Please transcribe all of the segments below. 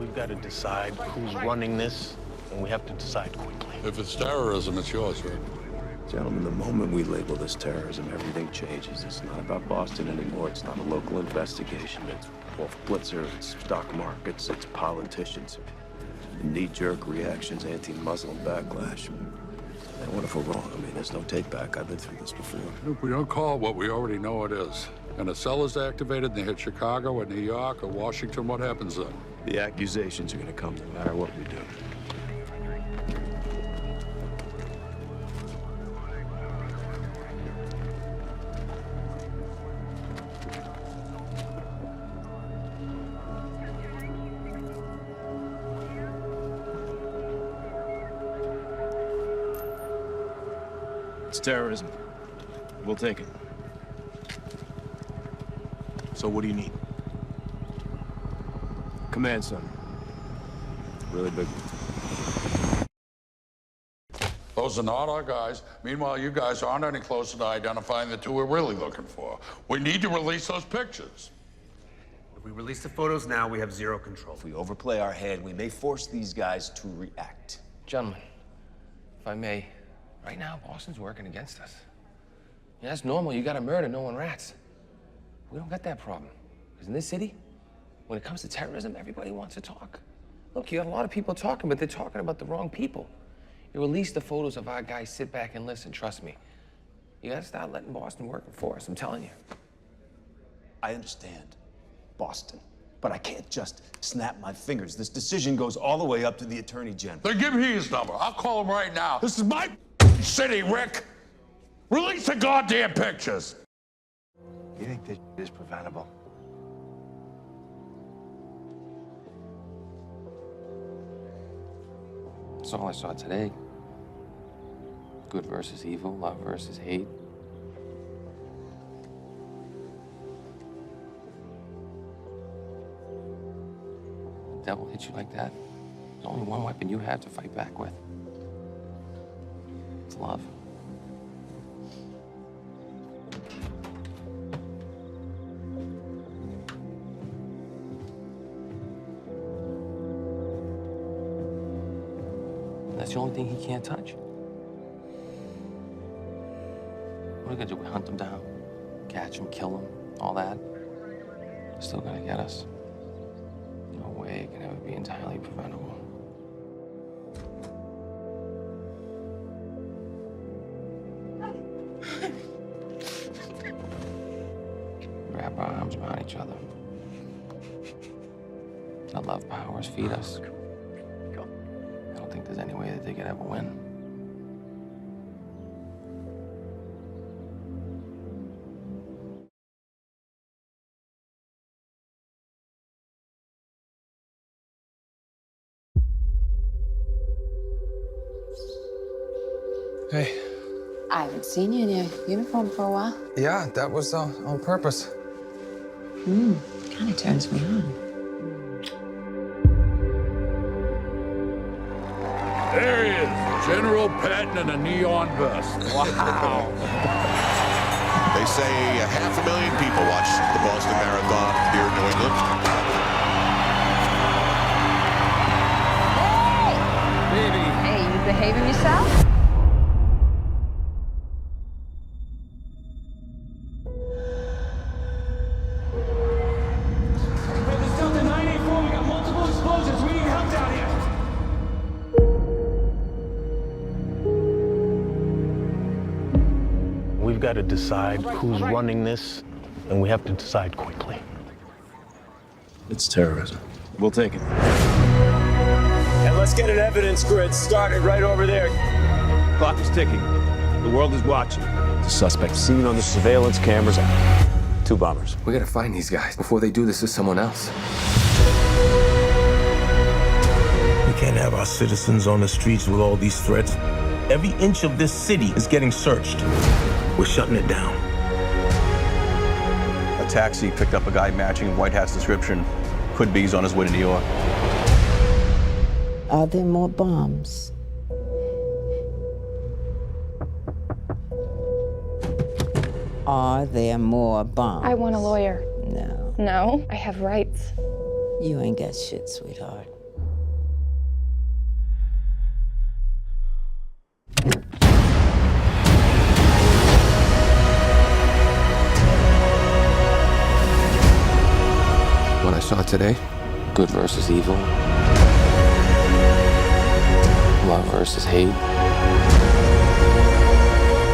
We've got to decide who's running this, and we have to decide quickly. If it's terrorism, it's yours, Rick. Gentlemen, the moment we label this terrorism, everything changes. It's not about Boston anymore. It's not a local investigation. It's Wolf Blitzer, it's stock markets, it's politicians. Knee-jerk reactions, anti-Muslim backlash. And what if we're wrong? I mean, there's no take-back. I've been through this before. If we don't call it what we already know it is, and a cell is activated and they hit Chicago or New York or Washington, what happens then? The accusations are going to come no matter what we do. It's terrorism. We'll take it. So what do you need? Command center. Really big one. Those are not our guys. Meanwhile, you guys aren't any closer to identifying the two we're really looking for. We need to release those pictures. If we release the photos now, we have zero control. If we overplay our hand, we may force these guys to react. Gentlemen, if I may, right now, Boston's working against us. Yeah, that's normal. You got a murder, no one rats. We don't got that problem. Because in this city, when it comes to terrorism, everybody wants to talk. Look, you got a lot of people talking, but they're talking about the wrong people. You release the photos of our guys, sit back and listen, trust me. You gotta start letting Boston work for us, I'm telling you. I understand Boston, but I can't just snap my fingers. This decision goes all the way up to the Attorney General. Then give me his number. I'll call him right now. This is my city, Rick. Release the goddamn pictures. You think this is preventable? That's all I saw today. Good versus evil, love versus hate. The devil hit you like that. There's only one weapon you have to fight back with. It's love. That's the only thing he can't touch. What are we gonna do? We hunt him down, catch him, kill him, all that? They're still gonna get us. No way it can ever be entirely preventable. Wrap our arms around each other. Let love powers feed us. I don't think there's any way that they could ever win. Hey. I haven't seen you in your uniform for a while. Yeah, that was on purpose. Kind of turns me on. There he is, General Patton in a neon vest. Wow. They say 500,000 people watch the Boston Marathon here in New England. Baby. Hey, you behaving yourself? We've got to decide who's running this, and we have to decide quickly. It's terrorism. We'll take it. And let's get an evidence grid started right over there. Clock is ticking. The world is watching. The suspect seen on the surveillance cameras. 2 bombers. We gotta find these guys before they do this to someone else. We can't have our citizens on the streets with all these threats. Every inch of this city is getting searched. We're shutting it down. A taxi picked up a guy matching White Hat's description. Could be he's on his way to New York. Are there more bombs? Are there more bombs? I want a lawyer. No. No, I have rights. You ain't got shit, sweetheart. What I saw today, good versus evil, love versus hate.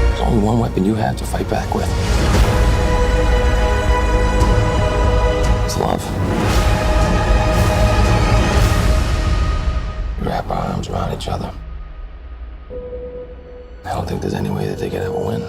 There's only one weapon you have to fight back with. It's love. We wrap our arms around each other. I don't think there's any way that they could ever win.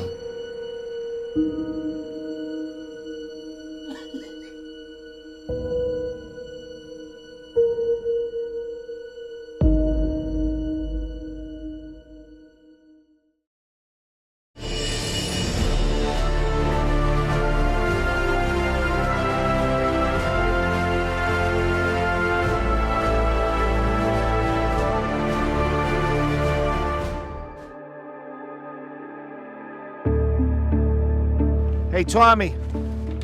Hey, Tommy.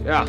Yeah.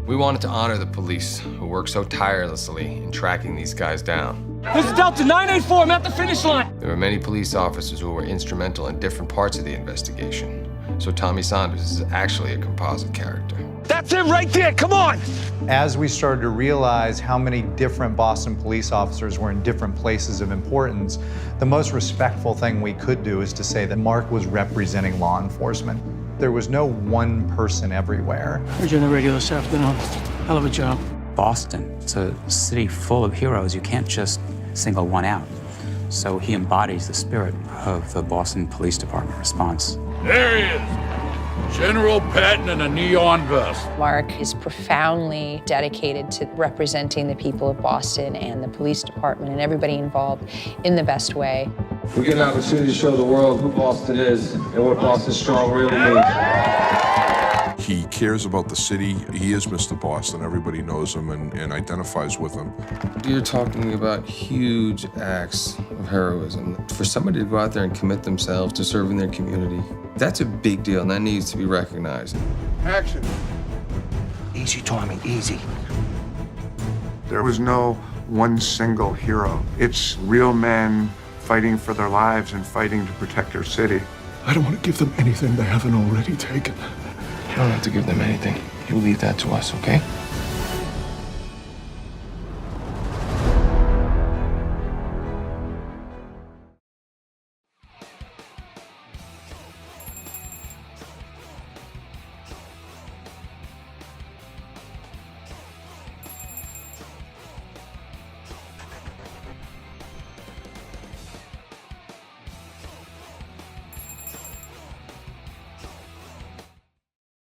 We wanted to honor the police who worked so tirelessly in tracking these guys down. This is Delta 984. I'm at the finish line. There were many police officers who were instrumental in different parts of the investigation. So Tommy Saunders is actually a composite character. That's him right there. Come on. As we started to realize how many different Boston police officers were in different places of importance, the most respectful thing we could do is to say that Mark was representing law enforcement. There was no one person everywhere. Heard you on the radio this afternoon. Hell of a job. Boston, it's a city full of heroes. You can't just single one out. So he embodies the spirit of the Boston Police Department response. There he is. General Patton in a neon vest. Mark is profoundly dedicated to representing the people of Boston and the police department and everybody involved in the best way. We get an opportunity to show the world who Boston is and what Boston Strong really means. He cares about the city. He is Mr. Boston. Everybody knows him and identifies with him. You're talking about huge acts of heroism. For somebody to go out there and commit themselves to serving their community, that's a big deal, and that needs to be recognized. Action. Easy, Tommy, easy. There was no one single hero. It's real men fighting for their lives and fighting to protect our city. I don't want to give them anything they haven't already taken. You don't have to give them anything. You leave that to us, okay?